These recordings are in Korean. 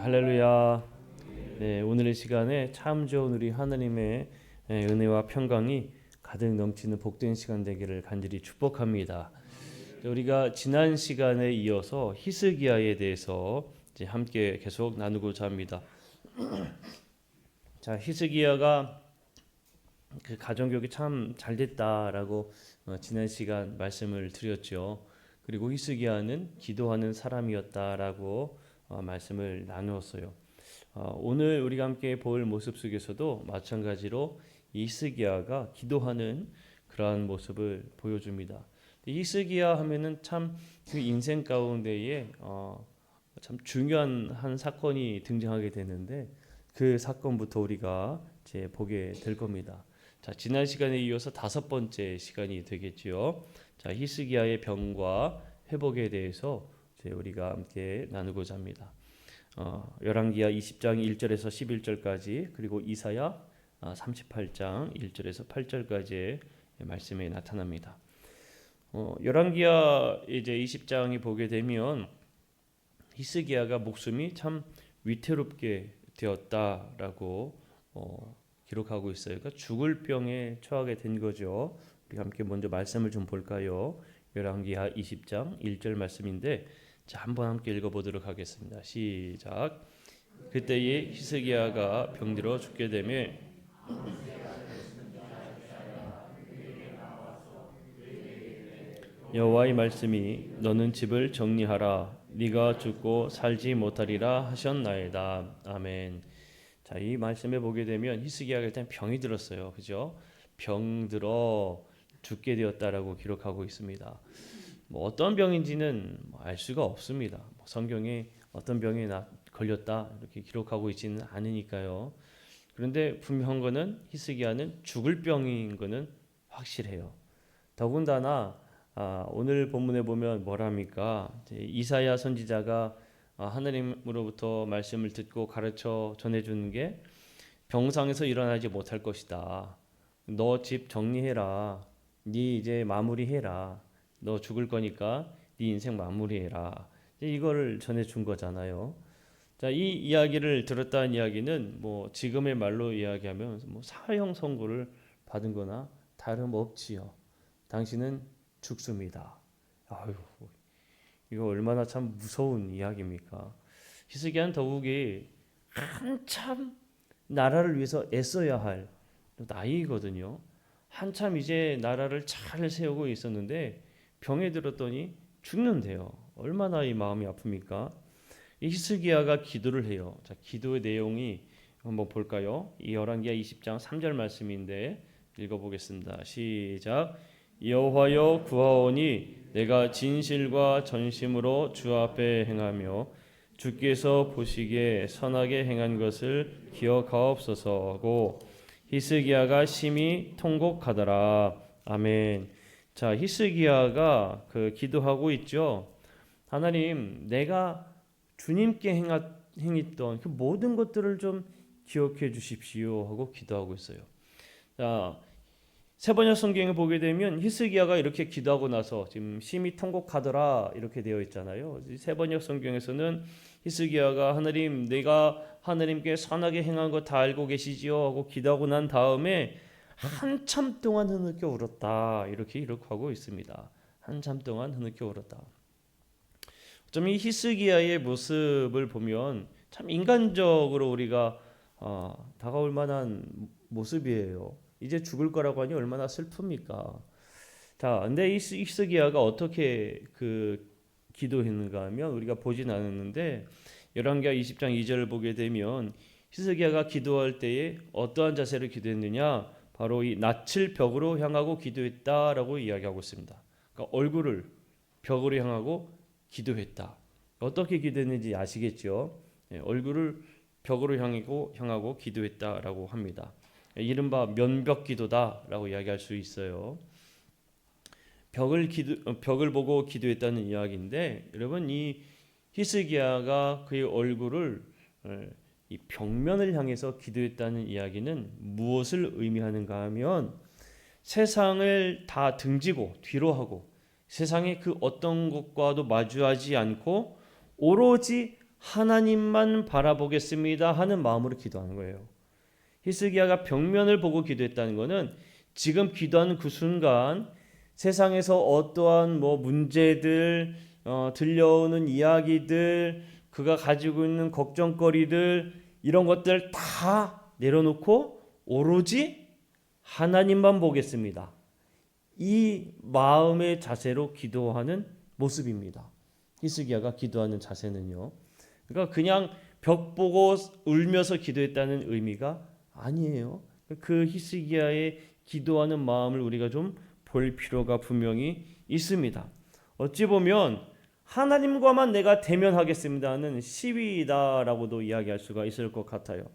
할렐루야. 네, 오늘의 시간에 참 좋은 우리 하나님의 은혜와 평강이 가득 넘치는 복된 시간 되기를 간절히 축복합니다. 우리가 지난 시간에 이어서 히스기야에 대해서 이제 함께 계속 나누고자 합니다. 자, 히스기야가 그 가정교육이 참 잘 됐다라고 지난 시간 말씀을 드렸죠. 그리고 히스기야는 기도하는 사람이었다라고 말씀을 나누었어요. 오늘 우리가 함께 볼 모습 속에서도 마찬가지로 히스기야가 기도하는 그러한 모습을 보여줍니다. 히스기야 하면은 참 그 인생 가운데에 참 중요한 한 사건이 등장하게 되는데 그 사건부터 우리가 이제 보게 될 겁니다. 자, 지난 시간에 이어서 5번째 시간이 되겠지요. 자, 히스기야의 병과 회복에 대해서 이제 우리가 함께 나누고자 합니다. 열왕기야 20장 1절에서 11절까지 그리고 이사야 38장 1절에서 8절까지의 말씀에 나타납니다. 열왕기야 이제 20장이 보게 되면 히스기야가 목숨이 참 위태롭게 되었다라고 기록하고 있어요. 그러니까 죽을 병에 처하게 된 거죠. 우리 함께 먼저 말씀을 좀 볼까요? 열왕기야 20장 1절 말씀인데 자, 한번 함께 읽어보도록 하겠습니다. 시작. 그때에 히스기야가 병들어 죽게 되며 여호와의 말씀이 너는 집을 정리하라 네가 죽고 살지 못하리라 하셨나이다. 아멘. 자, 이 말씀에 보게 되면 히스기야가 일단 병이 들었어요. 그죠? 병들어 죽게 되었다라고 기록하고 있습니다. 어떤 병인지는 알 수가 없습니다. 성경에 어떤 병에 걸렸다 이렇게 기록하고 있지는 않으니까요. 그런데 분명한 거는 히스기야는 죽을 병인 거는 확실해요. 더군다나 오늘 본문에 보면 뭐랍니까? 이사야 선지자가 하나님으로부터 말씀을 듣고 가르쳐 전해주는 게 병상에서 일어나지 못할 것이다. 너 집 정리해라. 네 이제 마무리해라. 너 죽을 거니까 네 인생 마무리해라. 이거를 전해준 거잖아요. 자, 이 이야기를 들었다는 이야기는 뭐 지금의 말로 이야기하면 뭐 사형 선고를 받은 거나 다름없지요. 당신은 죽습니다. 아유, 이거 얼마나 참 무서운 이야기입니까? 히스기야는 더욱이 한참 나라를 위해서 애써야 할 나이거든요. 한참 이제 나라를 잘 세우고 있었는데 병에 들었더니 죽는데요. 얼마나 이 마음이 아픕니까? 이 히스기야가 기도를 해요. 자, 기도의 내용이 한번 볼까요? 이 열왕기야 20장 3절 말씀인데 읽어보겠습니다. 시작. 여호와여 구하오니 내가 진실과 전심으로 주 앞에 행하며 주께서 보시기에 선하게 행한 것을 기억하옵소서 하고 히스기야가 심히 통곡하더라. 아멘. 자, 히스기야가 기도하고 있죠. 하나님, 내가 주님께 행했던 그 모든 것들을 좀 기억해 주십시오 하고 기도하고 있어요. 자, 세번역 성경에 보게 되면 히스기야가 이렇게 기도하고 나서 지금 심히 통곡하더라 이렇게 되어 있잖아요. 세번역 성경에서는 히스기야가 하나님, 내가 하나님께 선하게 행한 거 다 알고 계시지요 하고 기도하고 난 다음에 한참 동안 흐느껴 울었다 이렇게 기록하고 있습니다. 한참 동안 흐느껴 울었다. 좀 이 히스기야의 모습을 보면 참 인간적으로 우리가 다가올 만한 모습이에요. 이제 죽을 거라고 하니 얼마나 슬픕니까? 자, 근데 이 히스기야가 어떻게 기도했는가 하면 우리가 보진 않았는데 열왕기야 20장 2절을 보게 되면 히스기야가 기도할 때에 어떠한 자세로 기도했느냐? 바로 이 낯을 벽으로 향하고 기도했다라고 이야기하고 있습니다. 그러니까 얼굴을 벽으로 향하고 기도했다. 어떻게 기도했는지 아시겠죠? 얼굴을 벽으로 향하고 기도했다라고 합니다. 이른바 면벽기도다라고 이야기할 수 있어요. 벽을 보고 기도했다는 이야기인데 여러분 이 히스기야가 그의 얼굴을 이 벽면을 향해서 기도했다는 이야기는 무엇을 의미하는가 하면 세상을 다 등지고 뒤로 하고 세상의 그 어떤 것과도 마주하지 않고 오로지 하나님만 바라보겠습니다 하는 마음으로 기도하는 거예요. 히스기야가 벽면을 보고 기도했다는 것은 지금 기도하는 그 순간 세상에서 어떠한 문제들, 들려오는 이야기들, 그가 가지고 있는 걱정거리들, 이런 것들 다 내려놓고 오로지 하나님만 보겠습니다. 이 마음의 자세로 기도하는 모습입니다. 히스기야가 기도하는 자세는요. 그러니까 그냥 벽 보고 울면서 기도했다는 의미가 아니에요. 그 히스기야의 기도하는 마음을 우리가 좀 볼 필요가 분명히 있습니다. 어찌 보면 하나님과만 내가 대면하겠습니다는 시위다라고도 이야기할 수가 있을 것 같아요.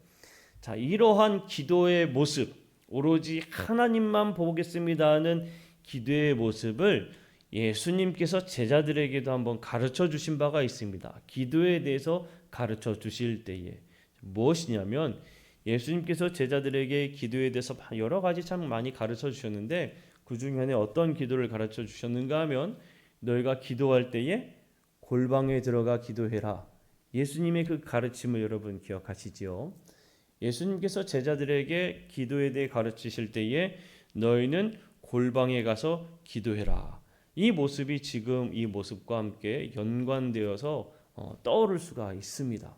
자, 이러한 기도의 모습, 오로지 하나님만 보겠습니다는 기도의 모습을 예수님께서 제자들에게도 한번 가르쳐 주신 바가 있습니다. 기도에 대해서 가르쳐 주실 때에 무엇이냐면 예수님께서 제자들에게 기도에 대해서 여러 가지 참 많이 가르쳐 주셨는데 그 중에 하나에 어떤 기도를 가르쳐 주셨는가 하면 너희가 기도할 때에 골방에 들어가 기도해라. 예수님의 그 가르침을 여러분 기억하시지요? 예수님께서 제자들에게 기도에 대해 가르치실 때에 너희는 골방에 가서 기도해라. 이 모습이 지금 이 모습과 함께 연관되어서 떠오를 수가 있습니다.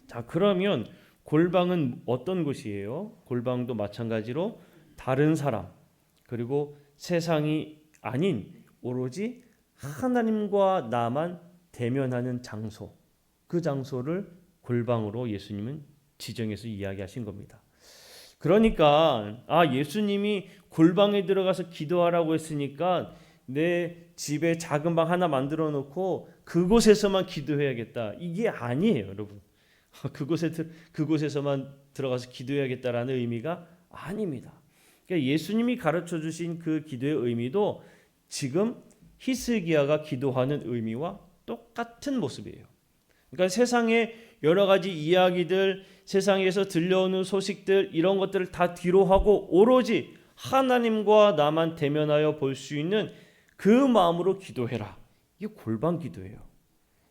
자, 그러면 골방은 어떤 곳이에요? 골방도 마찬가지로 다른 사람 그리고 세상이 아닌 오로지 하나님과 나만 대면하는 장소, 그 장소를 골방으로 예수님은 지정해서 이야기하신 겁니다. 그러니까 예수님이 골방에 들어가서 기도하라고 했으니까 내 집에 작은 방 하나 만들어 놓고 그곳에서만 기도해야겠다. 이게 아니에요, 여러분. 그곳에서만 들어가서 기도해야겠다라는 의미가 아닙니다. 그러니까 예수님이 가르쳐 주신 그 기도의 의미도 지금 히스기야가 기도하는 의미와 똑같은 모습이에요. 그러니까 세상의 여러 가지 이야기들, 세상에서 들려오는 소식들 이런 것들을 다 뒤로 하고 오로지 하나님과 나만 대면하여 볼 수 있는 그 마음으로 기도해라. 이게 골방 기도예요.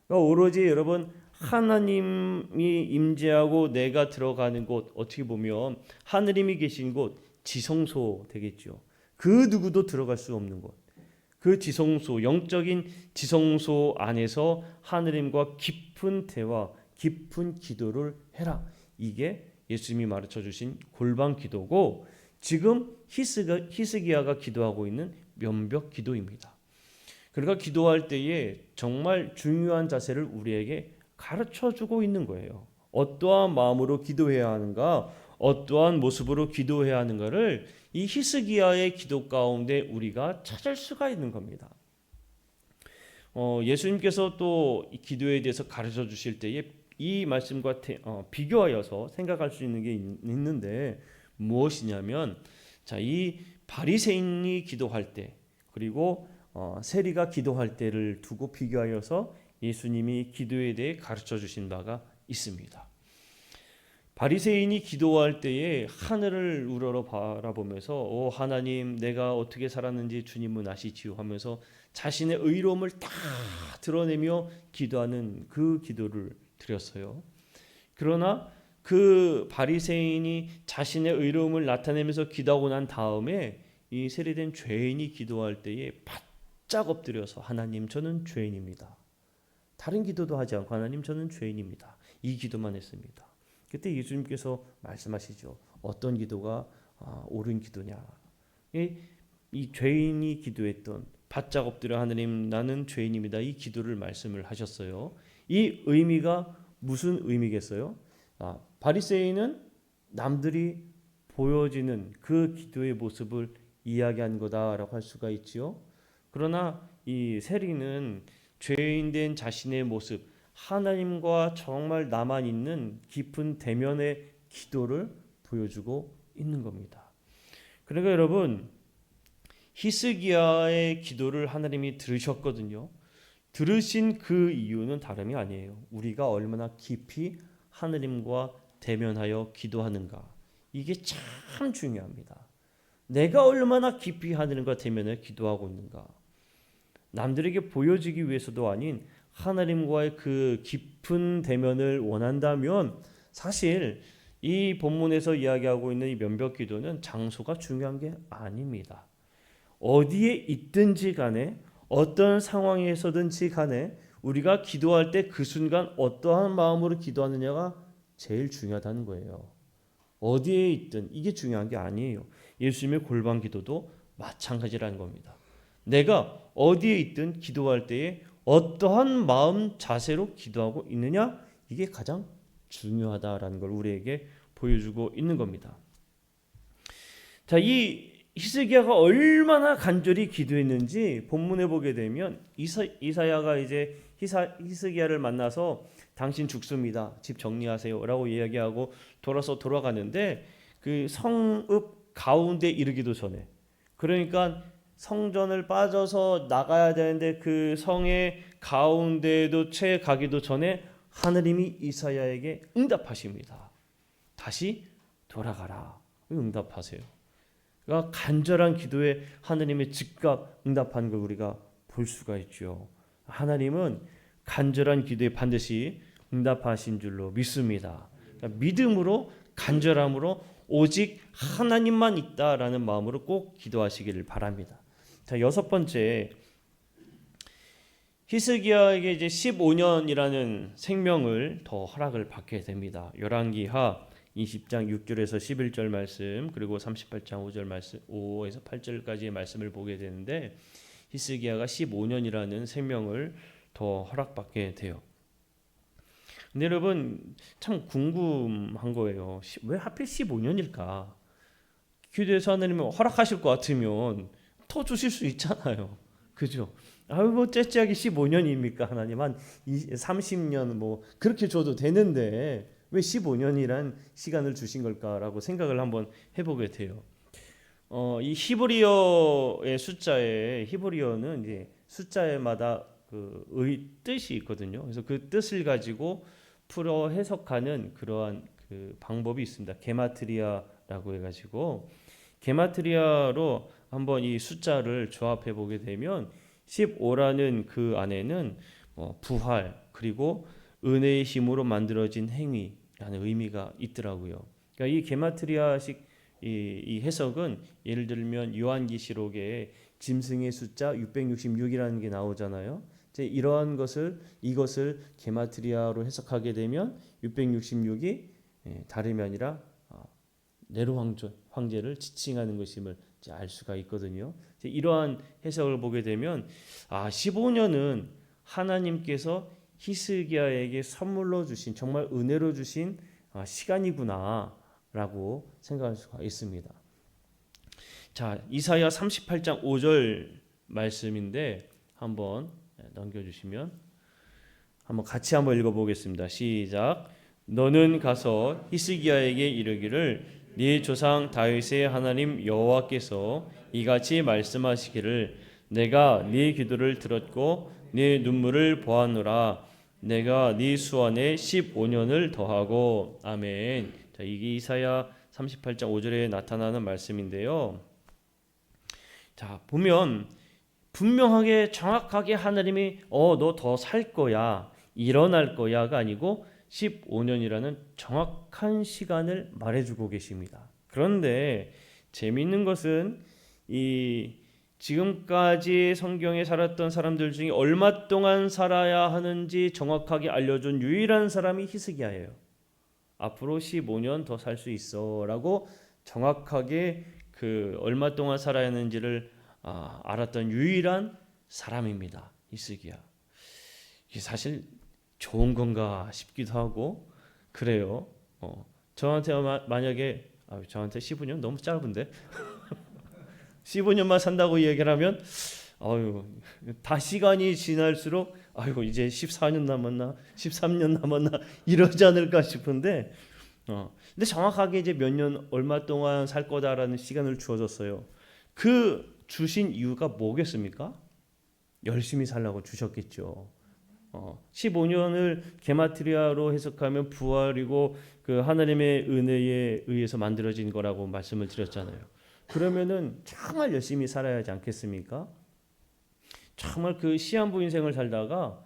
그러니까 오로지 여러분 하나님이 임재하고 내가 들어가는 곳, 어떻게 보면 하느님이 계신 곳 지성소 되겠죠. 그 누구도 들어갈 수 없는 곳. 그 지성소, 영적인 지성소 안에서 하느님과 깊은 대화, 깊은 기도를 해라. 이게 예수님이 가르쳐 주신 골방 기도고 지금 히스기야가 기도하고 있는 면벽 기도입니다. 그러니까 기도할 때에 정말 중요한 자세를 우리에게 가르쳐 주고 있는 거예요. 어떠한 마음으로 기도해야 하는가, 어떠한 모습으로 기도해야 하는가를 이 히스기야의 기도 가운데 우리가 찾을 수가 있는 겁니다. 예수님께서 또 기도에 대해서 가르쳐 주실 때에 이 말씀과 비교하여서 생각할 수 있는 게 있는데 무엇이냐면 이 바리새인이 기도할 때 그리고 세리가 기도할 때를 두고 비교하여서 예수님이 기도에 대해 가르쳐 주신 바가 있습니다. 바리새인이 기도할 때에 하늘을 우러러 바라보면서 하나님 내가 어떻게 살았는지 주님은 아시지요 하면서 자신의 의로움을 다 드러내며 기도하는 그 기도를 드렸어요. 그러나 그 바리새인이 자신의 의로움을 나타내면서 기도하고 난 다음에 이 세례된 죄인이 기도할 때에 바짝 엎드려서 하나님 저는 죄인입니다. 다른 기도도 하지 않고 하나님 저는 죄인입니다. 이 기도만 했습니다. 그때 예수님께서 말씀하시죠. 어떤 기도가 옳은 기도냐. 이 죄인이 기도했던 바짝 엎드려 하나님 나는 죄인입니다. 이 기도를 말씀을 하셨어요. 이 의미가 무슨 의미겠어요? 바리새인은 남들이 보여지는 그 기도의 모습을 이야기한 거다라고 할 수가 있지요. 그러나 이 세리는 죄인된 자신의 모습, 하나님과 정말 나만 있는 깊은 대면의 기도를 보여주고 있는 겁니다. 그러니까 여러분 히스기야의 기도를 하나님이 들으셨거든요. 들으신 그 이유는 다름이 아니에요. 우리가 얼마나 깊이 하나님과 대면하여 기도하는가. 이게 참 중요합니다. 내가 얼마나 깊이 하나님과 대면하여 기도하고 있는가. 남들에게 보여지기 위해서도 아닌 하나님과의 그 깊은 대면을 원한다면 사실 이 본문에서 이야기하고 있는 이 면벽 기도는 장소가 중요한 게 아닙니다. 어디에 있든지 간에 어떤 상황에서든지 간에 우리가 기도할 때 그 순간 어떠한 마음으로 기도하느냐가 제일 중요하다는 거예요. 어디에 있든 이게 중요한 게 아니에요. 예수님의 골방 기도도 마찬가지라는 겁니다. 내가 어디에 있든 기도할 때에 어떠한 마음 자세로 기도하고 있느냐, 이게 가장 중요하다라는 걸 우리에게 보여주고 있는 겁니다. 자, 이 히스기야가 얼마나 간절히 기도했는지 본문에 보게 되면 이사야가 이제 히스기야를 만나서 당신 죽습니다. 집 정리하세요라고 이야기하고 돌아가는데 그 성읍 가운데 이르기도 전에, 그러니까 성전을 빠져서 나가야 되는데 그 성의 가운데도 채 가기도 전에 하느님이 이사야에게 응답하십니다. 다시 돌아가라. 응답하세요. 그러니까 간절한 기도에 하느님의 즉각 응답하는 걸 우리가 볼 수가 있죠. 하나님은 간절한 기도에 반드시 응답하신 줄로 믿습니다. 그러니까 믿음으로, 간절함으로 오직 하나님만 있다라는 마음으로 꼭 기도하시기를 바랍니다. 자, 여섯 번째, 히스기야에게 이제 15년이라는 생명을 더 허락을 받게 됩니다. 열왕기하 20장 6절에서 11절 말씀, 그리고 38장 5절 말씀, 5에서 8절까지의 말씀을 보게 되는데 히스기야가 15년이라는 생명을 더 허락받게 돼요. 근데 여러분 참 궁금한 거예요. 왜 하필 15년일까? 기도해서 하나님은 허락하실 것 같으면 더 주실 수 있잖아요. 그죠? 뭐 째째하게 15년입니까? 하나님 한 30년 뭐 그렇게 줘도 되는데 왜 15년이란 시간을 주신 걸까라고 생각을 한번 해보게 돼요. 이 히브리어의 숫자에, 히브리어는 이제 숫자마다 그 뜻이 있거든요. 그래서 그 뜻을 가지고 풀어 해석하는 그러한 그 방법이 있습니다. 게마트리아라고 해가지고 게마트리아로 한번 이 숫자를 조합해 보게 되면 15라는 그 안에는 부활 그리고 은혜의 힘으로 만들어진 행위라는 의미가 있더라고요. 그러니까 이 게마트리아식 이 해석은 예를 들면 요한계시록에 짐승의 숫자 666이라는 게 나오잖아요. 이러한 이것을 게마트리아로 해석하게 되면 666이 다름이 아니라 네로 황제를 지칭하는 것임을 알 수가 있거든요. 이러한 해석을 보게 되면 15년은 하나님께서 히스기야에게 선물로 주신, 정말 은혜로 주신 시간이구나라고 생각할 수가 있습니다. 자, 이사야 38장 5절 말씀인데 한번 넘겨주시면 한번 같이 한번 읽어보겠습니다. 시작. 너는 가서 히스기야에게 이르기를 네 조상 다윗의 하나님 여호와께서 이같이 말씀하시기를 내가 네 기도를 들었고 네 눈물을 보았노라. 내가 네 수완에 15년을 더하고. 아멘. 자, 이게 이사야 38장 5절에 나타나는 말씀인데요. 자, 보면 분명하게 정확하게 하나님이 너 더 살 거야, 일어날 거야가 아니고 15년이라는 정확한 시간을 말해주고 계십니다. 그런데 재미있는 것은 이 지금까지 성경에 살았던 사람들 중에 얼마 동안 살아야 하는지 정확하게 알려준 유일한 사람이 히스기야예요. 앞으로 15년 더 살 수 있어라고 정확하게 그 얼마 동안 살아야 하는지를 알았던 유일한 사람입니다. 히스기야. 이게 사실 좋은 건가 싶기도 하고 그래요. 저한테 만약에 저한테 15년 너무 짧은데 15년만 산다고 얘기를 하면 다 시간이 지날수록 이제 14년 남았나 13년 남았나 이러지 않을까 싶은데 근데 정확하게 이제 몇 년 얼마 동안 살 거다라는 시간을 주어졌어요. 그 주신 이유가 뭐겠습니까? 열심히 살라고 주셨겠죠. 15년을 게마트리아로 해석하면 부활이고 그 하나님의 은혜에 의해서 만들어진 거라고 말씀을 드렸잖아요. 그러면은 정말 열심히 살아야 하지 않겠습니까? 정말 그 시한부 인생을 살다가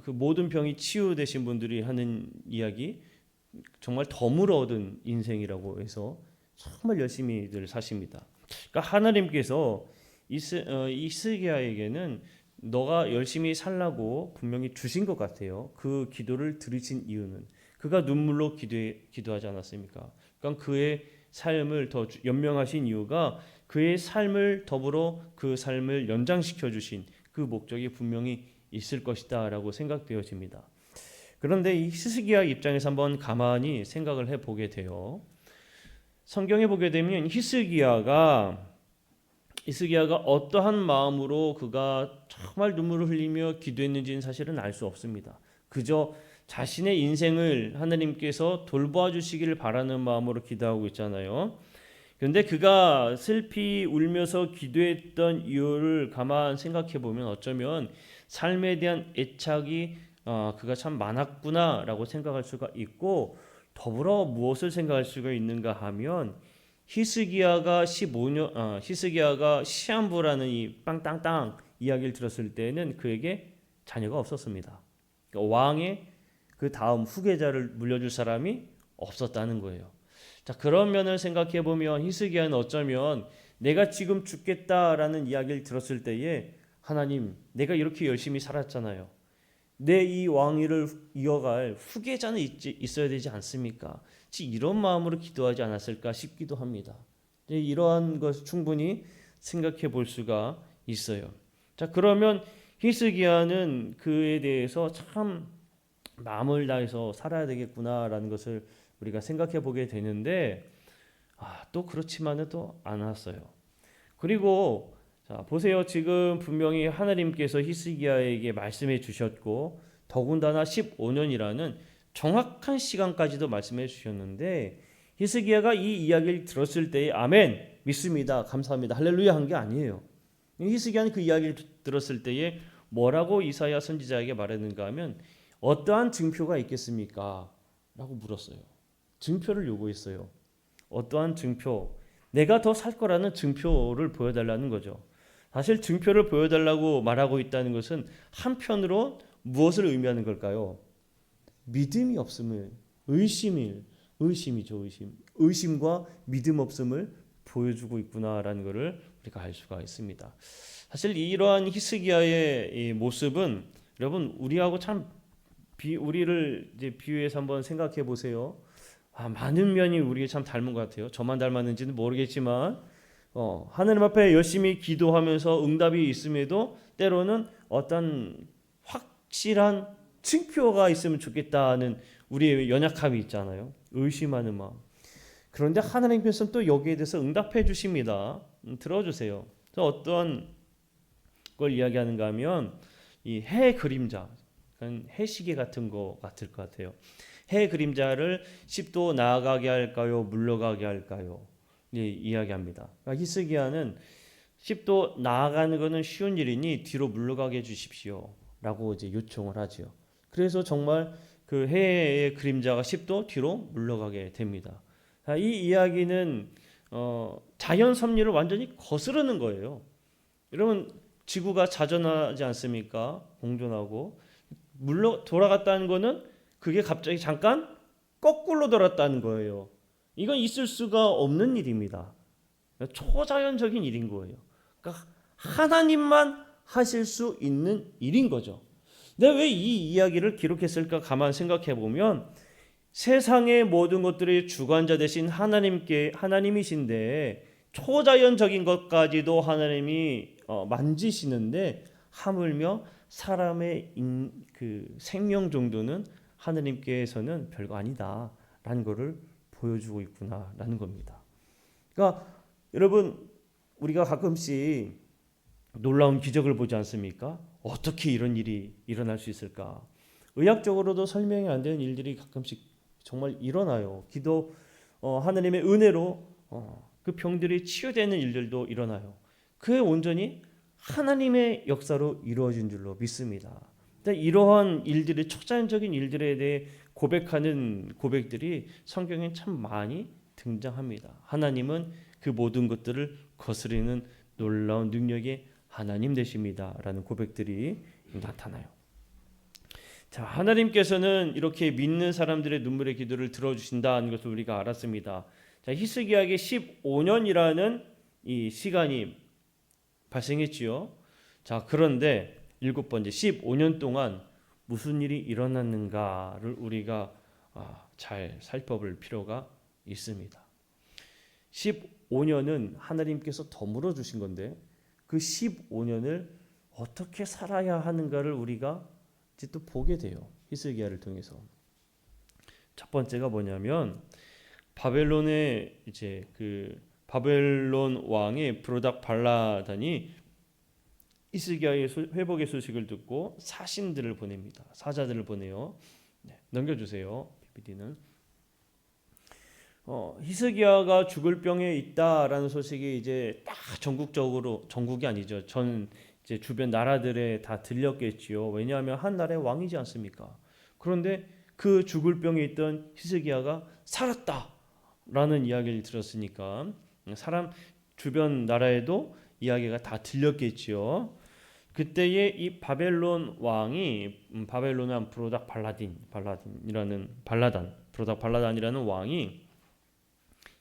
그 모든 병이 치유되신 분들이 하는 이야기, 정말 덤을 얻은 인생이라고 해서 정말 열심히들 사십니다. 그러니까 하나님께서 이스기야에게는 너가 열심히 살라고 분명히 주신 것 같아요. 그 기도를 들으신 이유는 그가 눈물로 기도하지 않았습니까? 그러니까 그의 삶을 더 연명하신 이유가 그의 삶을 더불어 그 삶을 연장시켜 주신 그 목적이 분명히 있을 것이다라고 생각되어집니다. 그런데 이 히스기야 입장에서 한번 가만히 생각을 해보게 돼요. 성경에 보게 되면 히스기야가 어떠한 마음으로 그가 정말 눈물을 흘리며 기도했는지는 사실은 알 수 없습니다. 그저 자신의 인생을 하나님께서 돌보아 주시기를 바라는 마음으로 기도하고 있잖아요. 그런데 그가 슬피 울면서 기도했던 이유를 가만 생각해 보면 어쩌면 삶에 대한 애착이 그가 참 많았구나라고 생각할 수가 있고, 더불어 무엇을 생각할 수가 있는가 하면 히스기야가 시한부라는 이 빵땅땅 이야기를 들었을 때는 그에게 자녀가 없었습니다. 그러니까 왕의 그 다음 후계자를 물려줄 사람이 없었다는 거예요. 자, 그런 면을 생각해 보면 히스기야는 어쩌면 내가 지금 죽겠다라는 이야기를 들었을 때에 하나님, 내가 이렇게 열심히 살았잖아요. 내 이 왕위를 이어갈 후계자는 있어야 되지 않습니까? 이런 마음으로 기도하지 않았을까 싶기도 합니다. 이러한 것을 충분히 생각해 볼 수가 있어요. 자, 그러면 히스기야는 그에 대해서 참 마음을 다해서 살아야 되겠구나라는 것을 우리가 생각해 보게 되는데, 또 그렇지만은 또 않았어요. 그리고 자, 보세요. 지금 분명히 하나님께서 히스기야에게 말씀해 주셨고, 더군다나 15년이라는 정확한 시간까지도 말씀해 주셨는데, 히스기야가 이 이야기를 들었을 때에 아멘, 믿습니다, 감사합니다, 할렐루야 한 게 아니에요. 히스기야는 그 이야기를 들었을 때에 뭐라고 이사야 선지자에게 말했는가 하면 어떠한 증표가 있겠습니까? 라고 물었어요. 증표를 요구했어요. 어떠한 증표? 내가 더 살 거라는 증표를 보여달라는 거죠. 사실 증표를 보여달라고 말하고 있다는 것은 한편으로 무엇을 의미하는 걸까요? 믿음이 없음을, 의심이죠, 의심. 의심과 믿음 없음을 보여주고 있구나라는 것을 우리가 알 수가 있습니다. 사실 이러한 히스기야의 이 모습은 여러분 우리하고 참 우리를 이제 비유해서 한번 생각해 보세요. 많은 면이 우리에게 참 닮은 것 같아요. 저만 닮았는지는 모르겠지만 하나님 앞에 열심히 기도하면서 응답이 있음에도 때로는 어떤 확실한 징표가 있으면 좋겠다는 우리의 연약함이 있잖아요. 의심하는 마음. 그런데 하나님께서는 또 여기에 대해서 응답해 주십니다. 들어주세요. 어떤 걸 이야기하는가 하면 이 해 그림자, 해시계 같은 거 같을 것 같아요. 해 그림자를 10도 나아가게 할까요? 물러가게 할까요? 이야기합니다. 그러니까 히스기야는 10도 나아가는 것은 쉬운 일이니 뒤로 물러가게 해주십시오 라고 이제 요청을 하죠. 그래서 정말 그 해의 그림자가 10도 뒤로 물러가게 됩니다. 이 이야기는 자연 섭리를 완전히 거스르는 거예요. 여러분 지구가 자전하지 않습니까? 공전하고 돌아갔다는 거는 그게 갑자기 잠깐 거꾸로 돌았다는 거예요. 이건 있을 수가 없는 일입니다. 초자연적인 일인 거예요. 그러니까 하나님만 하실 수 있는 일인 거죠. 근데 왜 이 이야기를 기록했을까 가만 생각해 보면 세상의 모든 것들의 주관자 되신 하나님이신데 초자연적인 것까지도 하나님이 만지시는데 하물며 사람의 그 생명 정도는 하나님께서는 별거 아니다라는 것을 보여주고 있구나라는 겁니다. 그러니까 여러분 우리가 가끔씩 놀라운 기적을 보지 않습니까? 어떻게 이런 일이 일어날 수 있을까? 의학적으로도 설명이 안 되는 일들이 가끔씩 정말 일어나요. 하나님의 은혜로 그 병들이 치유되는 일들도 일어나요. 그게 온전히 하나님의 역사로 이루어진 줄로 믿습니다. 이러한 일들이 초자연적인 일들에 대해 고백하는 고백들이 성경에 참 많이 등장합니다. 하나님은 그 모든 것들을 거스르는 놀라운 능력의 하나님 되십니다라는 고백들이 나타나요. 자, 하나님께서는 이렇게 믿는 사람들의 눈물의 기도를 들어주신다는 것을 우리가 알았습니다. 자, 히스기야에게 15년이라는 이 시간이 발생했지요. 자, 그런데 7번째 15년 동안 무슨 일이 일어났는가를 우리가 잘 살펴볼 필요가 있습니다. 15년은 하나님께서 더 주신 건데 그 15년을 어떻게 살아야 하는가를 우리가 이제 또 보게 돼요. 히스기야를 통해서. 첫 번째가 뭐냐면 바벨론의 이제 그 바벨론 왕의 브로닥 발라단이 히스기야의 회복의 소식을 듣고 사신들을 보냅니다. 사자들을 보내요. 네, 넘겨주세요. PPT는. 히스기야가 죽을 병에 있다라는 소식이 이제 다 전국적으로, 전국이 아니죠, 전 이제 주변 나라들에 다 들렸겠지요. 왜냐하면 한 나라의 왕이지 않습니까? 그런데 그 죽을 병에 있던 히스기야가 살았다라는 이야기를 들었으니까 사람 주변 나라에도 이야기가 다 들렸겠지요. 그때에 이 바벨론 왕이 바벨론의 브로닥 발라단이라는 왕이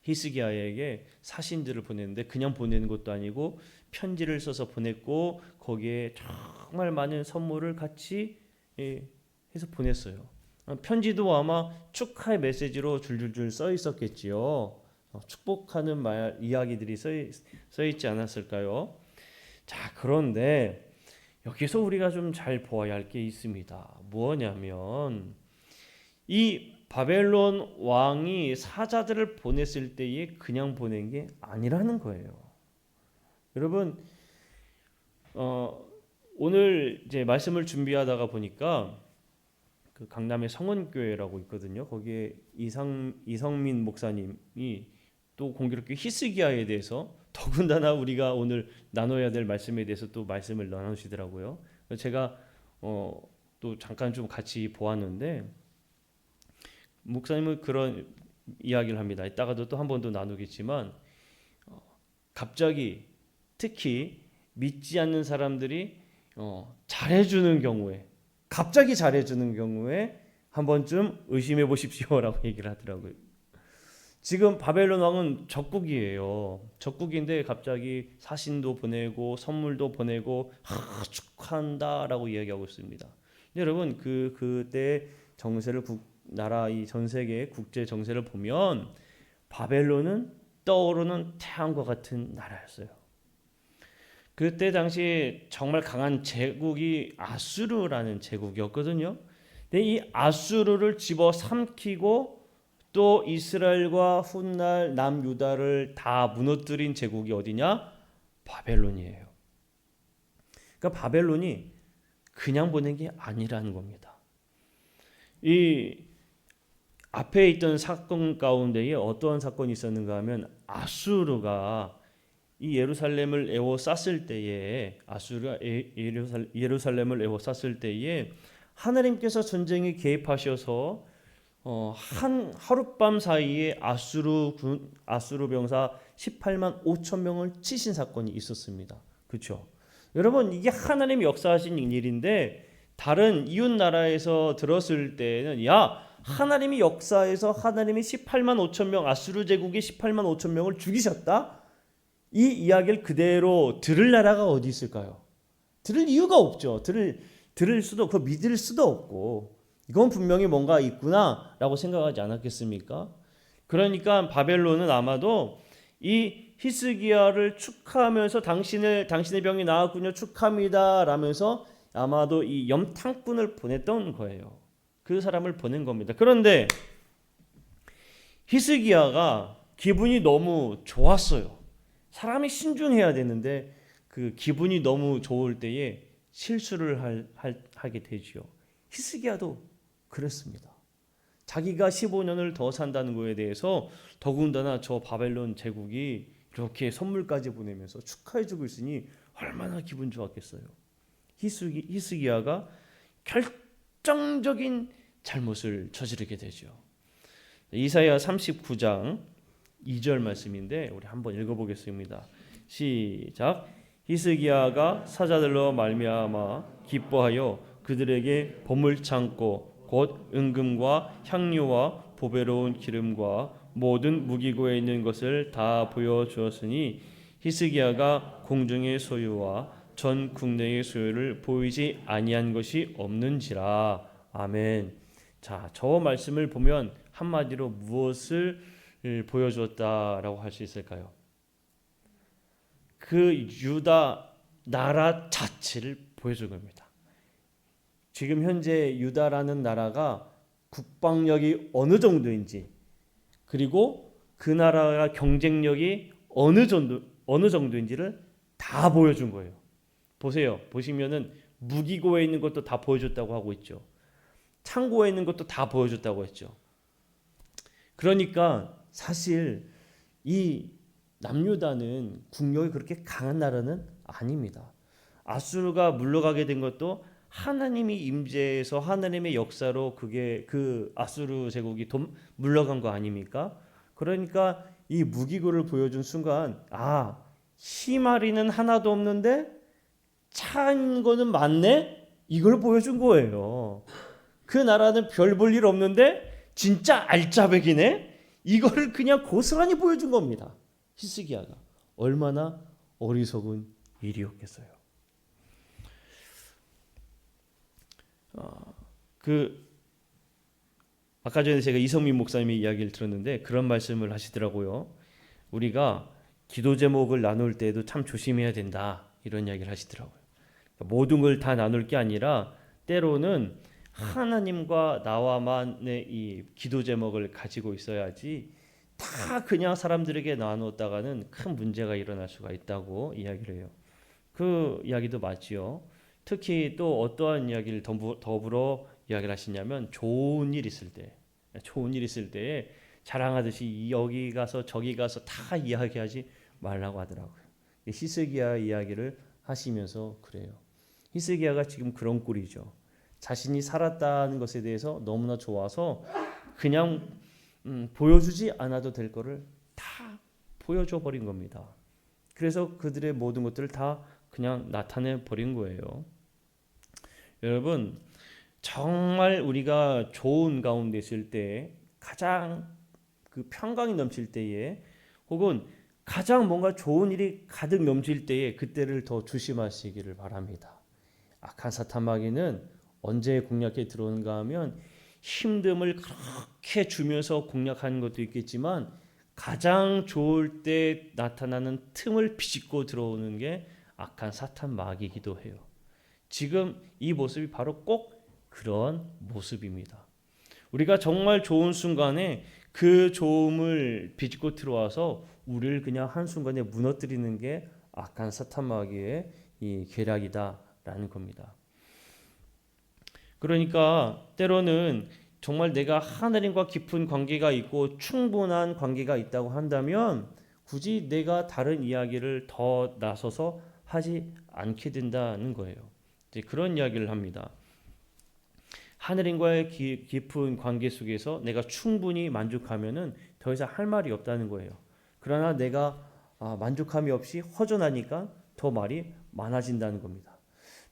히스기야에게 사신들을 보냈는데 그냥 보내는 것도 아니고 편지를 써서 보냈고 거기에 정말 많은 선물을 같이 해서 보냈어요. 편지도 아마 축하의 메시지로 줄줄줄 써 있었겠지요. 축복하는 말 이야기들이 써 있지 않았을까요? 자, 그런데 여기서 우리가 좀 잘 보아야 할 게 있습니다. 뭐냐면 이 바벨론 왕이 사자들을 보냈을 때에 그냥 보낸 게 아니라는 거예요. 여러분, 오늘 이제 말씀을 준비하다가 보니까 그 강남에 성원교회라고 있거든요. 거기에 이성민 목사님이 또 공교롭게 히스기야에 대해서 더군다나 우리가 오늘 나눠야 될 말씀에 대해서 또 말씀을 나누시더라고요. 제가 또 잠깐 좀 같이 보았는데 목사님은 그런 이야기를 합니다. 이따가도 또 한 번 더 나누겠지만 갑자기 특히 믿지 않는 사람들이 잘해주는 경우에 갑자기 잘해주는 경우에 한 번쯤 의심해 보십시오라고 얘기를 하더라고요. 지금 바벨론 왕은 적국이에요. 적국인데 갑자기 사신도 보내고 선물도 보내고 축하한다라고 이야기하고 있습니다. 여러분 그때 정세를 나라 이 전 세계 국제 정세를 보면 바벨론은 떠오르는 태양과 같은 나라였어요. 그때 당시 정말 강한 제국이 아수르라는 제국이었거든요. 근데 이 아수르를 집어삼키고 또 이스라엘과 훗날 남유다를 다 무너뜨린 제국이 어디냐? 바벨론이에요. 그러니까 바벨론이 그냥 보낸 게 아니라는 겁니다. 이 앞에 있던 사건 가운데에 어떠한 사건이 있었는가 하면 아수르가 이 예루살렘을 에워쌌을 때에 아수르가 예루살렘을 에워쌌을 때에 하나님께서 전쟁에 개입하셔서 한 하룻밤 사이에 아수르 병사 18만 5천 명을 치신 사건이 있었습니다. 그렇죠? 여러분 이게 하나님이 역사하신 일인데 다른 이웃 나라에서 들었을 때는 야 하나님이 역사에서 하나님이 18만 5천 명 아수르 제국의 18만 5천 명을 죽이셨다? 이 이야기를 그대로 들을 나라가 어디 있을까요? 들을 이유가 없죠. 들을 수도 없고 믿을 수도 없고 이건 분명히 뭔가 있구나라고 생각하지 않았겠습니까? 그러니까 바벨론은 아마도 이 히스기야를 축하하면서 당신의 병이 나았군요. 축하합니다. 라면서 아마도 이 염탕꾼을 보냈던 거예요. 그 사람을 보낸 겁니다. 그런데 히스기야가 기분이 너무 좋았어요. 사람이 신중해야 되는데 그 기분이 너무 좋을 때에 실수를 하게 되지요. 히스기야도 그랬습니다. 자기가 15년을 더 산다는 것에 대해서 더군다나 저 바벨론 제국이 이렇게 선물까지 보내면서 축하해주고 있으니 얼마나 기분 좋았겠어요. 히스기야가 결정적인 잘못을 저지르게 되죠. 이사야 39장 2절 말씀인데 우리 한번 읽어보겠습니다. 시작. 히스기야가 사자들로 말미암아 기뻐하여 그들에게 보물 창고 곧 은금과 향료와 보배로운 기름과 모든 무기고에 있는 것을 다 보여주었으니 히스기야가 공중의 소유와 전 국내의 소유를 보이지 아니한 것이 없는지라. 아멘. 자, 저 말씀을 보면 한마디로 무엇을 보여주었다라고 할 수 있을까요? 그 유다 나라 자체를 보여준 겁니다. 지금 현재 유다라는 나라가 국방력이 어느 정도인지, 그리고 그 나라가 경쟁력이 어느 정도인지를 다 보여준 거예요. 보세요. 보시면은 무기고에 있는 것도 다 보여줬다고 하고 있죠. 창고에 있는 것도 다 보여줬다고 했죠. 그러니까 사실 이 남유다는 국력이 그렇게 강한 나라는 아닙니다. 아수르가 물러가게 된 것도 하나님이 임재해서 하나님의 역사로 그게 그 아수르 제국이 물러간 거 아닙니까? 그러니까 이 무기고를 보여준 순간 희마리는 하나도 없는데 차인 거는 많네? 이걸 보여준 거예요. 그 나라는 별 볼 일 없는데 진짜 알짜배기네? 이거를 그냥 고스란히 보여준 겁니다. 히스기야가 얼마나 어리석은 일이었겠어요. 아까 전에 제가 이성민 목사님의 이야기를 들었는데 그런 말씀을 하시더라고요. 우리가 기도 제목을 나눌 때에도 참 조심해야 된다, 이런 이야기를 하시더라고요. 모든 걸 다 나눌 게 아니라 때로는 하나님과 나와만의 이 기도 제목을 가지고 있어야지 다 그냥 사람들에게 나누었다가는 큰 문제가 일어날 수가 있다고 이야기를 해요. 그 이야기도 맞지요. 특히 또 어떠한 이야기를 더불어 이야기를 하시냐면 좋은 일 있을 때에 자랑하듯이 여기 가서 저기 가서 다 이야기하지 말라고 하더라고요. 히스기야 이야기를 하시면서 그래요. 히스기야가 지금 그런 꼴이죠. 자신이 살았다는 것에 대해서 너무나 좋아서 그냥 보여주지 않아도 될 거를 다 보여줘 버린 겁니다. 그래서 그들의 모든 것들을 다 그냥 나타내 버린 거예요. 여러분, 정말 우리가 좋은 가운데 있을 때, 가장 그 평강이 넘칠 때에, 혹은 가장 뭔가 좋은 일이 가득 넘칠 때에 그때를 더 조심하시기를 바랍니다. 악한 사탄 마귀는 언제 공략에 들어오는가 하면 힘듦을 그렇게 주면서 공략하는 것도 있겠지만 가장 좋을 때 나타나는 틈을 비집고 들어오는 게 악한 사탄 마귀이기도 해요. 지금 이 모습이 바로 꼭 그런 모습입니다. 우리가 정말 좋은 순간에 그 좋음을 비집고 들어와서 우리를 그냥 한순간에 무너뜨리는 게 악한 사탄 마귀의 이 계략이다라는 겁니다. 그러니까 때로는 정말 내가 하나님과 깊은 관계가 있고 충분한 관계가 있다고 한다면 굳이 내가 다른 이야기를 더 나서서 하지 않게 된다는 거예요. 이제 그런 이야기를 합니다. 하나님과의 깊은 관계 속에서 내가 충분히 만족하면은 더 이상 할 말이 없다는 거예요. 그러나 내가 만족함이 없이 허전하니까 더 말이 많아진다는 겁니다.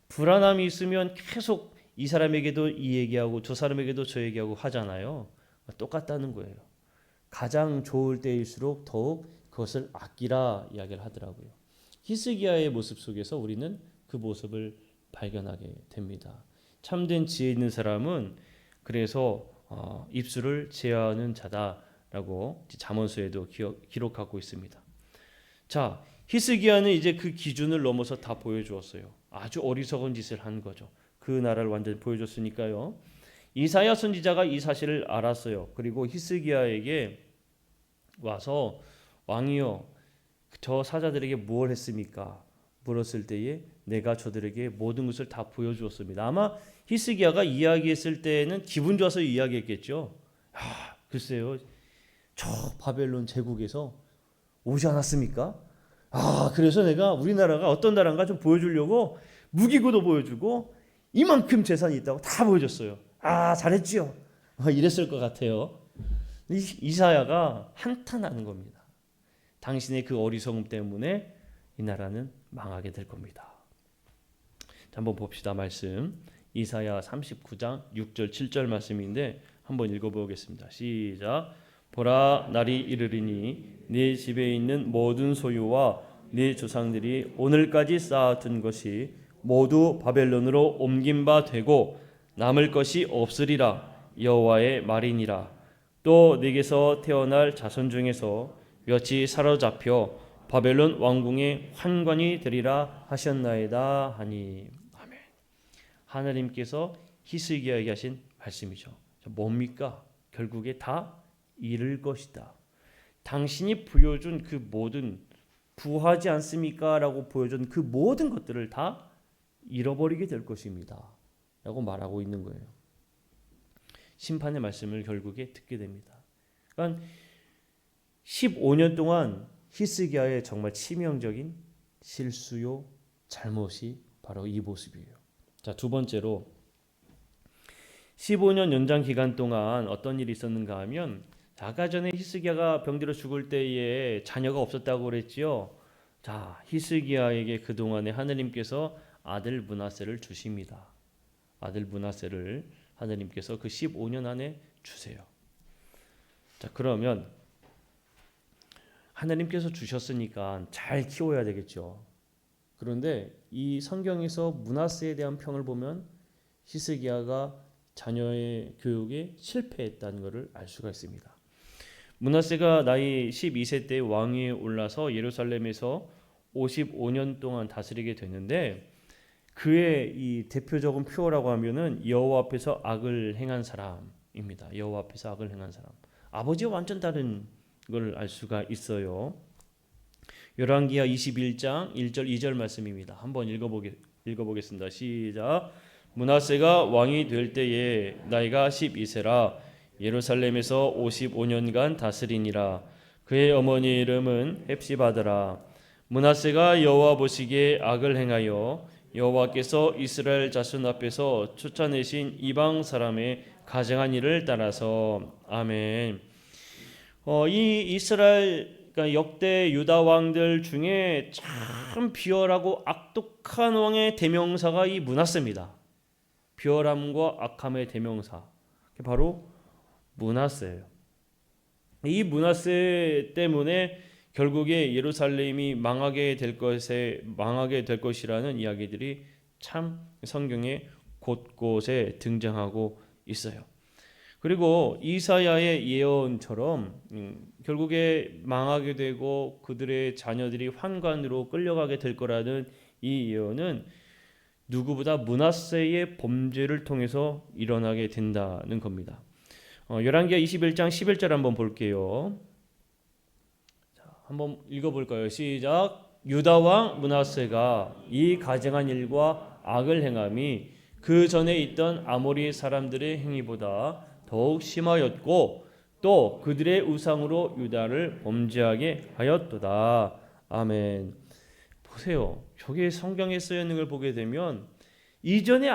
불안함이 있으면 계속 이 사람에게도 이 얘기하고 저 사람에게도 저 얘기하고 하잖아요. 똑같다는 거예요. 가장 좋을 때일수록 더욱 그것을 아끼라 이야기를 하더라고요. 히스기야의 모습 속에서 우리는 그 모습을 발견하게 됩니다. 참된 지혜 있는 사람은 그래서 입술을 제어하는 자다라고 잠언서에도 기록하고 있습니다. 자, 히스기야는 이제 그 기준을 넘어서 다 보여주었어요. 아주 어리석은 짓을 한 거죠. 그 나라를 완전히 보여줬으니까요. 이사야 선지자가 이 사실을 알았어요. 그리고 히스기야에게 와서 왕이여, 저 사자들에게 무엇을 했습니까? 물었을 때에 내가 저들에게 모든 것을 다 보여주었습니다. 아마 히스기야가 이야기했을 때는 기분 좋아서 이야기했겠죠. 글쎄요, 저 바벨론 제국에서 오지 않았습니까? 그래서 내가 우리나라가 어떤 나라인가 좀 보여주려고 무기고도 보여주고 이만큼 재산이 있다고 다 보여줬어요. 잘했지요. 이랬을 것 같아요. 이사야가 한탄하는 겁니다. 당신의 그 어리석음 때문에 이 나라는 망하게 될 겁니다. 자, 한번 봅시다. 말씀 이사야 39장 6절 7절 말씀인데 한번 읽어보겠습니다. 시작. 보라, 날이 이르리니 네 집에 있는 모든 소유와 네 조상들이 오늘까지 쌓아둔 것이 모두 바벨론으로 옮긴 바 되고 남을 것이 없으리라. 여호와의 말이니라. 또 네게서 태어날 자손 중에서 몇이 사로잡혀 바벨론 왕궁의 환관이 되리라 하셨나이다 하니. 아멘. 하나님께서 히스기야에게 하신 말씀이죠. 뭡니까? 결국에 다 이룰 것이다. 당신이 보여준 그 모든 부하지 않습니까? 라고 보여준 그 모든 것들을 다 잃어버리게 될 것입니다. 라고 말하고 있는 거예요. 심판의 말씀을 결국에 듣게 됩니다. 그러니까 15년 동안 히스기야의 정말 치명적인 실수요, 잘못이 바로 이 모습이에요. 자, 두 번째로 15년 연장 기간 동안 어떤 일이 있었는가 하면, 아까 전에 히스기야가 병들어 죽을 때에 자녀가 없었다고 그랬지요. 자, 히스기야에게 그동안에 하느님께서 아들 므낫세를 주십니다. 아들 므낫세를 하느님께서 그 15년 안에 주세요. 자, 그러면 하나님께서 주셨으니까 잘 키워야 되겠죠. 그런데 이 성경에서 므낫세에 대한 평을 보면 히스기야가 자녀의 교육에 실패했다는 것을 알 수가 있습니다. 므낫세가 나이 12세 때 왕위에 올라서 예루살렘에서 55년 동안 다스리게 됐는데, 그의 이 대표적인 표어라고 하면은 여호와 앞에서 악을 행한 사람입니다. 여호와 앞에서 악을 행한 사람. 아버지와 완전 다른 걸 알 수가 있어요. 열왕기하 21장 1절 2절 말씀입니다. 한번 읽어보겠습니다. 시작. 므낫세가 왕이 될 때에 나이가 12세라 예루살렘에서 55년간 다스리니라. 그의 어머니 이름은 헵시바더라. 므낫세가 여호와 보시기에 악을 행하여 여호와께서 이스라엘 자손 앞에서 쫓아내신 이방 사람의 가증한 일을 따라서. 아멘. 이 이스라엘, 그러니까 역대 유다 왕들 중에 참 비열하고 악독한 왕의 대명사가 이 므낫세입니다. 비열함과 악함의 대명사, 바로 므낫세예요. 이 므낫세 때문에 결국에 예루살렘이 망하게 될 것이라는 이야기들이 참 성경에 곳곳에 등장하고 있어요. 그리고 이사야의 예언처럼 결국에 망하게 되고 그들의 자녀들이 환관으로 끌려가게 될 거라는 이 예언은 누구보다 므낫세의 범죄를 통해서 일어나게 된다는 겁니다. 열왕기하 21장 11절 한번 볼게요. 자, 한번 읽어볼까요? 시작. 유다 왕 므낫세가 이 가증한 일과 악을 행함이 그 전에 있던 아모리 사람들의 행위보다 더욱 심하였고 또 그들의 우상으로 유다를 범죄하게 하였도다. 아멘. 보세요. 저게 성경에 쓰여 있는 걸 보게 되면 이전의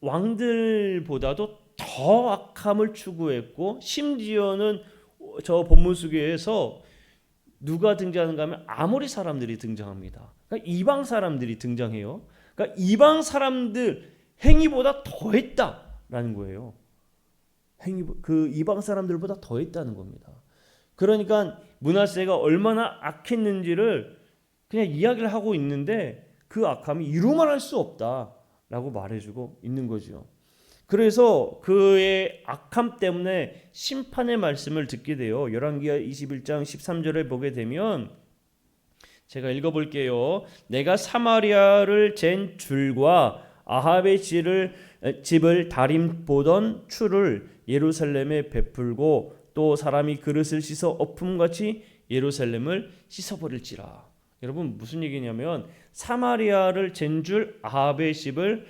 왕들보다도 더 악함을 추구했고, 심지어는 저 본문 속에서 누가 등장하는가 하면 아모리 사람들이 등장합니다. 그러니까 이방 사람들이 등장해요. 그러니까 이방 사람들 행위보다 더했다라는 거예요. 그 이방 사람들보다 더했다는 겁니다. 그러니까 므낫세가 얼마나 악했는지를 그냥 이야기를 하고 있는데 그 악함이 이루말할 수 없다라고 말해주고 있는 거죠. 그래서 그의 악함 때문에 심판의 말씀을 듣게 돼요. 열왕기하 21장 13절을 보게 되면 제가 읽어볼게요. 내가 사마리아를 잰 줄과 아합의 집을 다림 보던 추를 예루살렘에 베풀고 또 사람이 그릇을 씻어 엎음같이 예루살렘을 씻어버릴지라. 여러분 무슨 얘기냐면 사마리아를 잰 줄 아합의 집을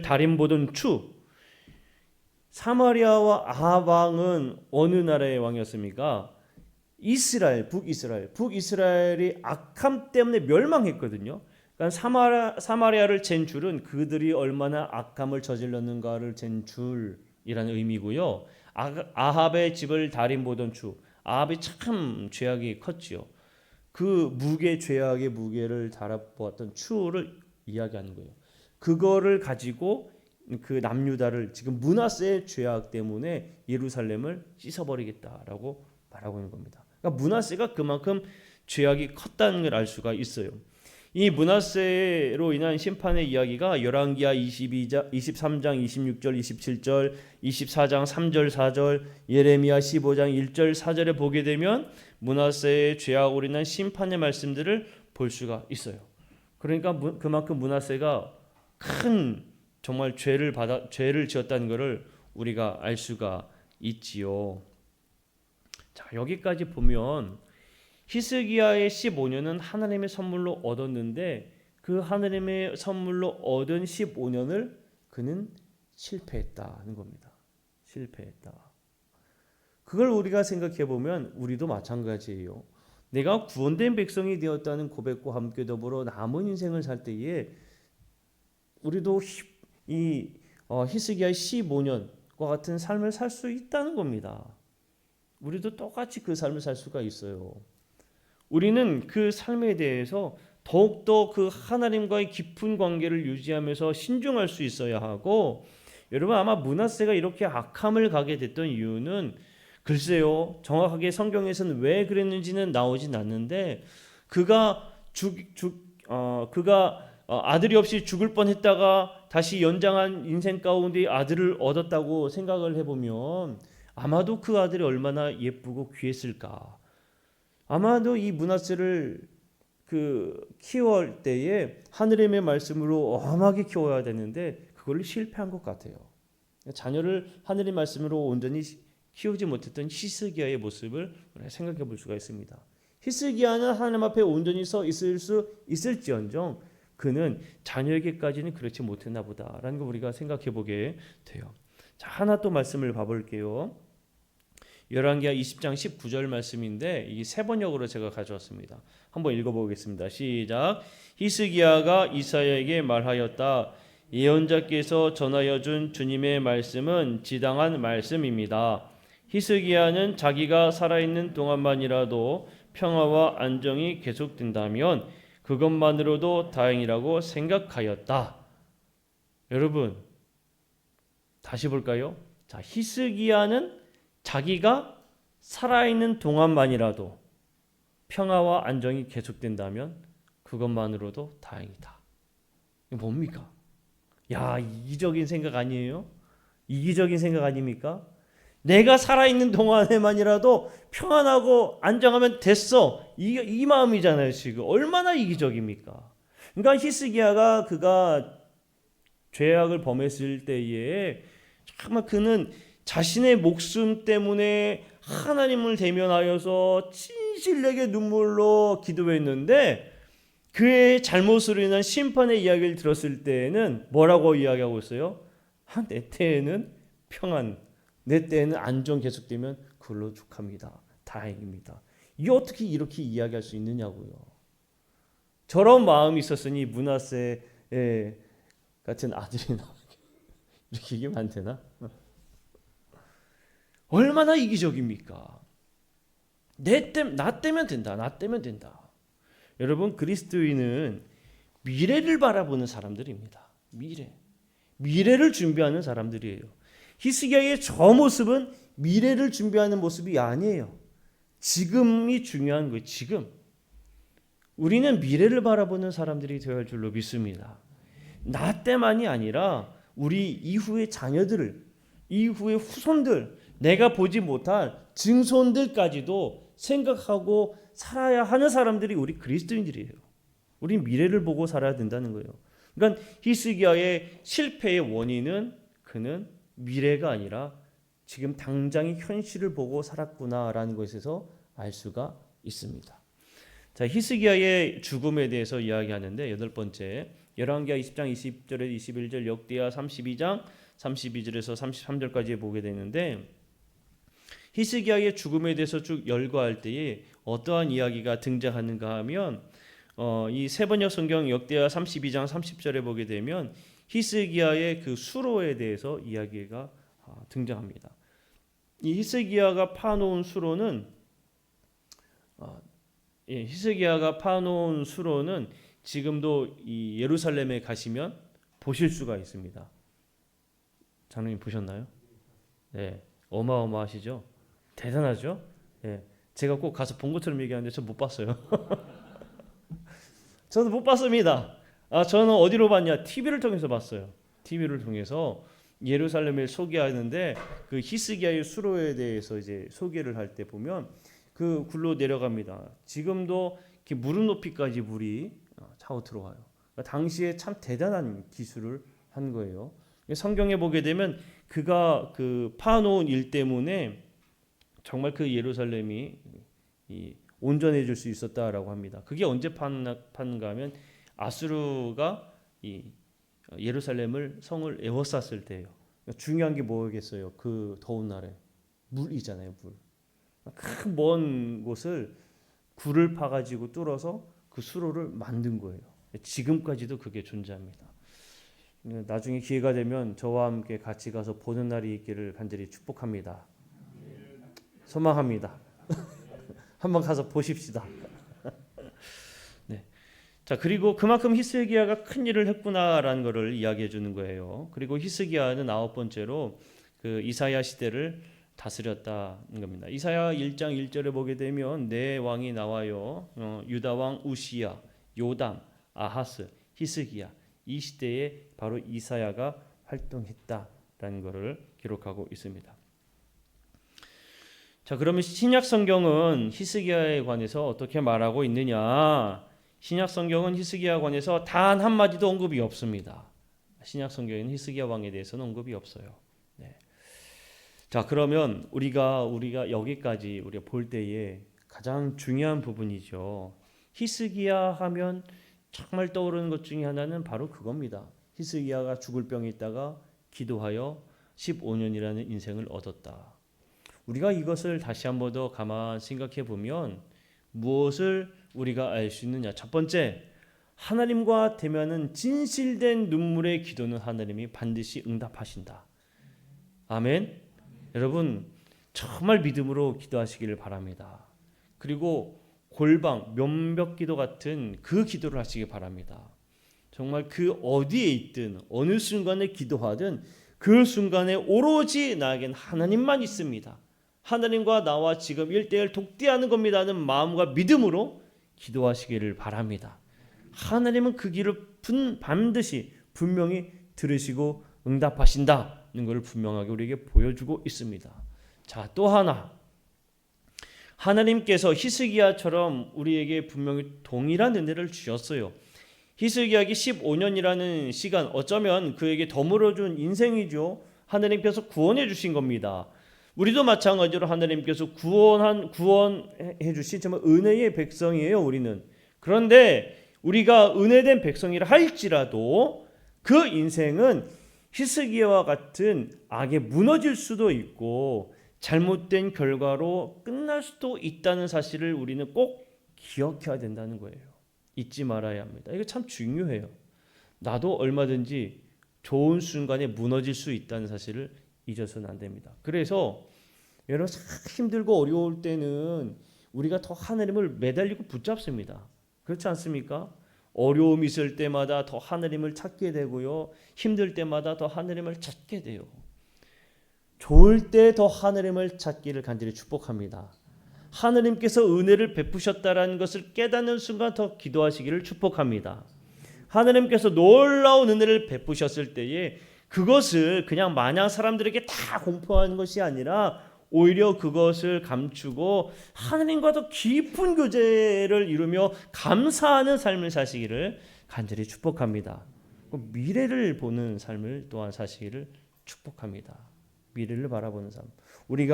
다림 보던 추. 사마리아와 아합 왕은 어느 나라의 왕이었습니까? 이스라엘, 북이스라엘이 악함 때문에 멸망했거든요. 그러니까 사마리아를 잰 줄은 그들이 얼마나 악함을 저질렀는가를 잰 줄이라는 의미고요. 아합의 집을 다림 보던 추. 아합이 참 죄악이 컸지요. 그 죄악의 무게를 달아보았던 추후를 이야기하는 거예요. 그거를 가지고 그 남유다를 지금 므낫세의 죄악 때문에 예루살렘을 씻어버리겠다라고 말하고 있는 겁니다. 그러니까 므낫세가 그만큼 죄악이 컸다는 걸 알 수가 있어요. 이 므낫세로 인한 심판의 이야기가 열왕기하 23장 26절 27절 24장 3절 4절 예레미야 15장 1절 4절에 보게 되면 므낫세의 죄악으로 인한 심판의 말씀들을 볼 수가 있어요. 그러니까 그만큼 므낫세가 큰 정말 죄를 지었다는 것을 우리가 알 수가 있지요. 자, 여기까지 보면 히스기야의 15년은 하나님의 선물로 얻었는데 그 하나님의 선물로 얻은 15년을 그는 실패했다는 겁니다. 실패했다. 그걸 우리가 생각해 보면 우리도 마찬가지예요. 내가 구원된 백성이 되었다는 고백과 함께 더불어 남은 인생을 살 때에 우리도 이 히스기야의 15년과 같은 삶을 살 수 있다는 겁니다. 우리도 똑같이 그 삶을 살 수가 있어요. 우리는 그 삶에 대해서 더욱더 그 하나님과의 깊은 관계를 유지하면서 신중할 수 있어야 하고, 여러분 아마 므낫세가 이렇게 악함을 가게 됐던 이유는 글쎄요, 정확하게 성경에서는 왜 그랬는지는 나오진 않는데 그가 아들이 없이 죽을 뻔했다가 다시 연장한 인생 가운데 아들을 얻었다고 생각을 해보면 아마도 그 아들이 얼마나 예쁘고 귀했을까. 아마도 이 므낫세를 키워할 때에 하느님의 말씀으로 엄하게 키워야 되는데 그걸 실패한 것 같아요. 자녀를 하느님 말씀으로 온전히 키우지 못했던 히스기야의 모습을 생각해 볼 수가 있습니다. 히스기야는 하나님 앞에 온전히 서 있을 수 있을지언정 그는 자녀에게까지는 그렇지 못했나 보다라는 걸 우리가 생각해 보게 돼요. 자, 하나 또 말씀을 봐볼게요. 열왕기하 20장 19절 말씀인데 이 세 번역으로 제가 가져왔습니다. 한번 읽어보겠습니다. 시작. 히스기야가 이사야에게 말하였다. 예언자께서 전하여 준 주님의 말씀은 지당한 말씀입니다. 히스기야는 자기가 살아있는 동안만이라도 평화와 안정이 계속된다면 그것만으로도 다행이라고 생각하였다. 여러분 다시 볼까요? 자, 히스기야는 자기가 살아있는 동안만이라도 평화와 안정이 계속된다면 그것만으로도 다행이다. 이게 뭡니까? 야, 이기적인 생각 아니에요? 이기적인 생각 아닙니까? 내가 살아있는 동안에만이라도 평안하고 안정하면 됐어. 이 마음이잖아요. 지금 얼마나 이기적입니까? 그러니까 히스기야가 그가 죄악을 범했을 때에 정말 그는 자신의 목숨 때문에 하나님을 대면하여서 진실되게 눈물로 기도했는데 그의 잘못으로 인한 심판의 이야기를 들었을 때에는 뭐라고 이야기하고 있어요? 내 때에는 평안, 내 때에는 안정 계속되면 그걸로 족합니다. 다행입니다. 이게 어떻게 이렇게 이야기할 수 있느냐고요. 저런 마음이 있었으니 므낫세 같은 아들이 나오게 이렇게 얘기하면 안 되나? 얼마나 이기적입니까? 나 때면 된다. 나 때면 된다. 여러분 그리스도인은 미래를 바라보는 사람들입니다. 미래를 준비하는 사람들이에요. 히스기야의 저 모습은 미래를 준비하는 모습이 아니에요. 지금이 중요한 거예요. 지금. 우리는 미래를 바라보는 사람들이 되어야 할 줄로 믿습니다. 나 때만이 아니라 우리 이후의 자녀들을, 이후의 후손들, 내가 보지 못할 증손들까지도 생각하고 살아야 하는 사람들이 우리 그리스도인들이에요. 우리 미래를 보고 살아야 된다는 거예요. 그러니까 히스기야의 실패의 원인은 그는 미래가 아니라 지금 당장의 현실을 보고 살았구나라는 것에서 알 수가 있습니다. 자, 히스기야의 죽음에 대해서 이야기하는데 여덟 번째 열왕기하 20장 20절에서 21절, 역대하 32장 32절에서 33절까지 보게 되는데 히스기야의 죽음에 대해서 쭉 열거할 때에 어떠한 이야기가 등장하는가 하면 이 세번역 성경 역대하 32장 30절에 보게 되면 히스기야의 그 수로에 대해서 이야기가 등장합니다. 이 히스기야가 파놓은 수로는 히스기야가 파놓은 수로는 지금도 이 예루살렘에 가시면 보실 수가 있습니다. 장로님 보셨나요? 네, 어마어마하시죠? 대단하죠? 네, 제가 꼭 가서 본 것처럼 얘기하는데 저 못 봤어요. 저는 못 봤습니다. 저는 어디로 봤냐? TV를 통해서 봤어요. TV를 통해서 예루살렘을 소개하는데 그 히스기야의 수로에 대해서 이제 소개를 할 때 보면 그 굴로 내려갑니다. 지금도 이렇게 무릎 높이까지 물이 차고 들어와요. 그러니까 당시에 참 대단한 기술을 한 거예요. 성경에 보게 되면 그가 그 파놓은 일 때문에 정말 그 예루살렘이 온전해질 수 있었다라고 합니다. 그게 언제 파는가 하면 아수르가 이 예루살렘을 성을 에워쌌을 때예요. 중요한 게 뭐겠어요? 그 더운 날에 물이잖아요. 물. 큰 먼 곳을 굴을 파가지고 뚫어서 그 수로를 만든 거예요. 지금까지도 그게 존재합니다. 나중에 기회가 되면 저와 함께 같이 가서 보는 날이 있기를 간절히 축복합니다. 소망합니다. 한번 가서 보십시다. 네. 자, 그리고 그만큼 히스기야가 큰 일을 했구나라는 것을 이야기해 주는 거예요. 그리고 히스기야는 9번째로 그 이사야 시대를 다스렸다는 겁니다. 이사야 1장 1절에 보게 되면 네 왕이 나와요. 유다 왕 우시야, 요담, 아하스, 히스기야. 이 시대에 바로 이사야가 활동했다라는 것을 기록하고 있습니다. 자, 그러면 신약 성경은 히스기야에 관해서 어떻게 말하고 있느냐? 신약 성경은 히스기야에 관해서 단 한마디도 언급이 없습니다. 신약 성경에는 히스기야 왕에 대해서는 언급이 없어요. 네. 자, 그러면 우리가 여기까지 우리가 볼 때에 가장 중요한 부분이죠. 히스기야 하면 정말 떠오르는 것 중에 하나는 바로 그겁니다. 히스기야가 죽을 병에 있다가 기도하여 15년이라는 인생을 얻었다. 우리가 이것을 다시 한 번 더 가만 생각해 보면 무엇을 우리가 알 수 있느냐? 첫 번째, 하나님과 대면은 진실된 눈물의 기도는 하나님이 반드시 응답하신다. 아멘. 여러분 정말 믿음으로 기도하시기를 바랍니다. 그리고 골방, 면벽기도 같은 그 기도를 하시기 바랍니다. 정말 그 어디에 있든 어느 순간에 기도하든 그 순간에 오로지 나에겐 하나님만 있습니다. 하나님과 나와 지금 1대1 독대하는 겁니다는 마음과 믿음으로 기도하시기를 바랍니다. 하나님은 그 길을 반드시 분명히 들으시고 응답하신다는 것을 분명하게 우리에게 보여주고 있습니다. 자, 또 하나, 하나님께서 히스기야처럼 우리에게 분명히 동일한 은혜를 주셨어요. 히스기야기 15년이라는 시간, 어쩌면 그에게 더물어 준 인생이죠. 하나님께서 구원해 주신 겁니다. 우리도 마찬가지로 하나님께서 구원해 주신 정말 은혜의 백성이에요, 우리는. 그런데 우리가 은혜된 백성이라 할지라도 그 인생은 히스기야와 같은 악에 무너질 수도 있고 잘못된 결과로 끝날 수도 있다는 사실을 우리는 꼭 기억해야 된다는 거예요. 잊지 말아야 합니다. 이거 참 중요해요. 나도 얼마든지 좋은 순간에 무너질 수 있다는 사실을 잊어서는 안 됩니다. 그래서 여러분 힘들고 어려울 때는 우리가 더 하나님을 매달리고 붙잡습니다. 그렇지 않습니까? 어려움이 있을 때마다 더 하나님을 찾게 되고요. 힘들 때마다 더 하나님을 찾게 돼요. 좋을 때 더 하나님을 찾기를 간절히 축복합니다. 하나님께서 은혜를 베푸셨다라는 것을 깨닫는 순간 더 기도하시기를 축복합니다. 하나님께서 놀라운 은혜를 베푸셨을 때에 그것을 그냥 마냥 사람들에게 다 공포하는 것이 아니라 오히려 그것을 감추고 하나님과 더 깊은 교제를 이루며 감사하는 삶을 사시기를 간절히 축복합니다. 미래를 보는 삶을 또한 사시기를 축복합니다. 미래를 바라보는 삶. 우리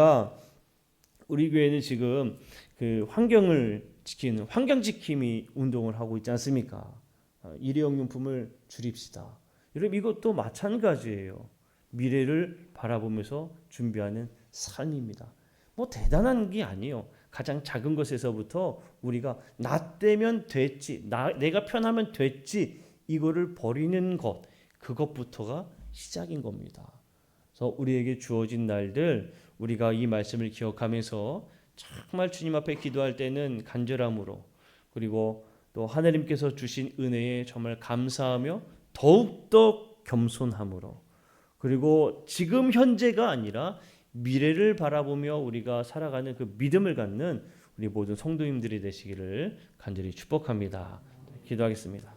교회는 지금 그 환경을 지키는 환경지킴이 운동을 하고 있지 않습니까? 일회용품을 줄입시다. 여러분 이것도 마찬가지예요. 미래를 바라보면서 준비하는 삶입니다. 뭐 대단한 게 아니에요. 가장 작은 것에서부터 우리가 나 때면 됐지, 내가 편하면 됐지 이거를 버리는 것, 그것부터가 시작인 겁니다. 그래서 우리에게 주어진 날들 우리가 이 말씀을 기억하면서 정말 주님 앞에 기도할 때는 간절함으로 그리고 또 하나님께서 주신 은혜에 정말 감사하며 더욱더 겸손함으로, 그리고 지금 현재가 아니라 미래를 바라보며 우리가 살아가는 그 믿음을 갖는 우리 모든 성도님들이 되시기를 간절히 축복합니다. 기도하겠습니다.